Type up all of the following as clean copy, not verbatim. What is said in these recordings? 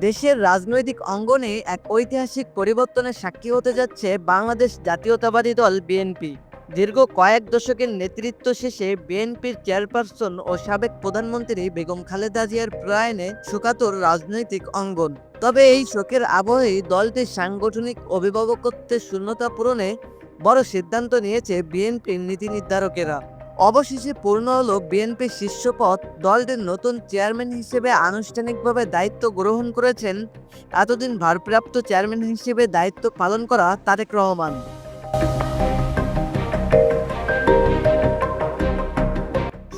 দেশের রাজনৈতিক অঙ্গনে এক ঐতিহাসিক পরিবর্তনের সাক্ষী হতে যাচ্ছে বাংলাদেশ জাতীয়তাবাদী দল বিএনপি। দীর্ঘ কয়েক দশকের নেতৃত্ব শেষে বিএনপির চেয়ারপারসন ও সাবেক প্রধানমন্ত্রী বেগম খালেদা জিয়ার প্রয়াণে শোকাতুর রাজনৈতিক অঙ্গন। তবে এই শোকের আবহেই দলটির সাংগঠনিক অভিভাবকত্বের শূন্যতা পূরণে বড় সিদ্ধান্ত নিয়েছে বিএনপির নীতি নির্ধারকেরা। অবশেষে পূর্ণ হলো বিএনপির শীর্ষ পদ। দলটির নতুন চেয়ারম্যান হিসেবে আনুষ্ঠানিকভাবে দায়িত্ব গ্রহণ করেছেন এতদিন ভারপ্রাপ্ত চেয়ারম্যান হিসেবে দায়িত্ব পালন করা তারেক রহমান।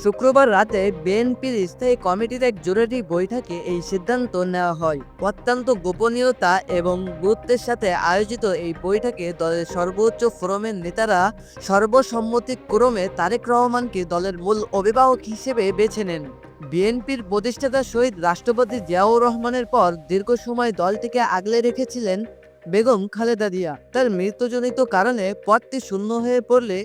শুক্রবার রাতে বিএনপির স্থায়ী কমিটির এক জরুরি বৈঠকে এই সিদ্ধান্ত নেওয়া হয়। অত্যন্ত গোপনীয়তা এবং গুরুত্বের সাথে আয়োজিত এই বৈঠকে দলের সর্বোচ্চ ফোরামের নেতারা সর্বসম্মতিক্রমে তারেক রহমানকে দলের মূল অভিভাবক হিসেবে বেছে নেন। বিএনপির প্রতিষ্ঠাতা শহীদ রাষ্ট্রপতি জিয়াউর রহমানের পর দীর্ঘ সময় দলটিকে আগলে রেখেছিলেন বেগম খালেদা জিয়া। তার মৃত্যুজনিত কারণে পদটি শূন্য হয়ে পড়লে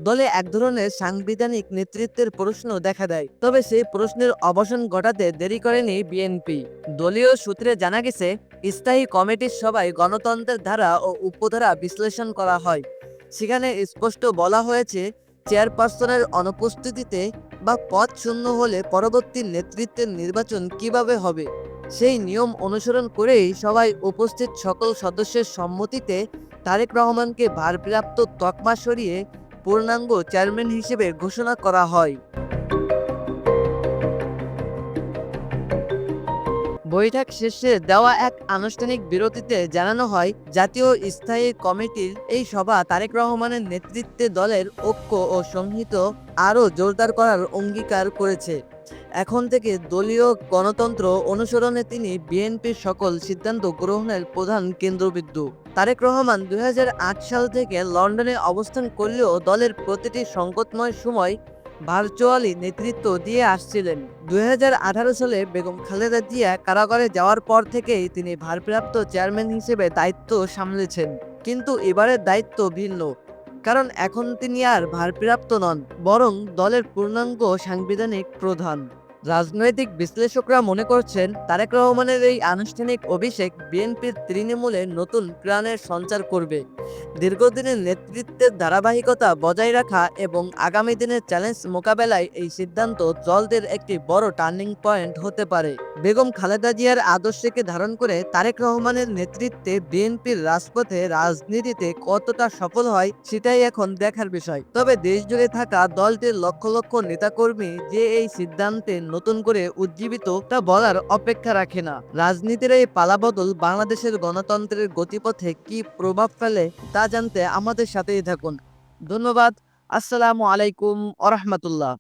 দলে এক ধরনের সাংবিধানিক নেতৃত্বের প্রশ্ন দেখা দেয়। তবে সেই প্রশ্নের অবসান ঘটাতে দেরি করেনি বিএনপি। দলীয় সূত্রে জানা গেছে, স্থায়ী কমিটির সভায় গণতন্ত্রের ধারা ও উপধারা বিশ্লেষণ করা হয়। সেখানে স্পষ্ট বলা হয়েছে, চেয়ারপারসনের অনুপস্থিতিতে বা পদ শূন্য হলে পরবর্তী নেতৃত্বের নির্বাচন কিভাবে হবে সেই নিয়ম অনুসরণ করেই সবাই উপস্থিত সকল সদস্যের সম্মতিতে তারেক রহমানকে ভারপ্রাপ্ত তকমা সরিয়ে পূর্ণাঙ্গ চেয়ারম্যান হিসেবে ঘোষণা করা হয়। বৈঠক শেষে দেওয়া এক আনুষ্ঠানিক বিরতিতে জানানো হয়, জাতীয় স্থায়ী কমিটির এই সভা তারেক রহমানের নেতৃত্বে দলের ঐক্য ও সংহতি আরও জোরদার করার অঙ্গীকার করেছে। এখন থেকে দলীয় গণতন্ত্র অনুসরণে তিনি বিএনপির সকল সিদ্ধান্ত গ্রহণের প্রধান কেন্দ্রবিন্দু। তারেক রহমান 2008 সাল থেকে লন্ডনে অবস্থান করলেও দলের প্রতিটি সংকটময় সময় ভার্চুয়ালি নেতৃত্ব দিয়ে আসছিলেন। 2018 সালে বেগম খালেদা জিয়া কারাগারে যাওয়ার পর থেকেই তিনি ভারপ্রাপ্ত চেয়ারম্যান হিসেবে দায়িত্ব সামলেছেন। কিন্তু এবারের দায়িত্ব ভিন্ন, কারণ এখন তিনি আর ভারপ্রাপ্ত নন, বরং দলের পূর্ণাঙ্গ সাংবিধানিক প্রধান। রাজনৈতিক বিশ্লেষকরা মনে করছেন, তারেক রহমানের এই আনুষ্ঠানিক অভিষেক বিএনপির তৃণমূলে নতুন প্রাণের সঞ্চার করবে। দীর্ঘদিনের নেতৃত্বের ধারাবাহিকতা বজায় রাখা এবং আগামী দিনের চ্যালেঞ্জ মোকাবেলায় এই সিদ্ধান্ত দলটির একটি বড় টার্নিং পয়েন্ট হতে পারে। বেগম খালেদা জিয়ার আদর্শকে ধারণ করে তারেক রহমানের নেতৃত্বে বিএনপির রাজপথে রাজনীতিতে কতটা সফল হয় সেটাই এখন দেখার বিষয়। তবে দেশজুড়ে থাকা দলটির লক্ষ লক্ষ নেতাকর্মী যে এই সিদ্ধান্তে নতুন করে উজ্জীবিত তা বলার অপেক্ষা রাখে না। রাজনীতির এই পালাবদল বাংলাদেশের গণতন্ত্রের গতিপথে কি প্রভাব ফেলে তা জানতে আমাদের সাথেই থাকুন। ধন্যবাদ। আসসালামু আলাইকুম ওয়া রাহমাতুল্লাহ।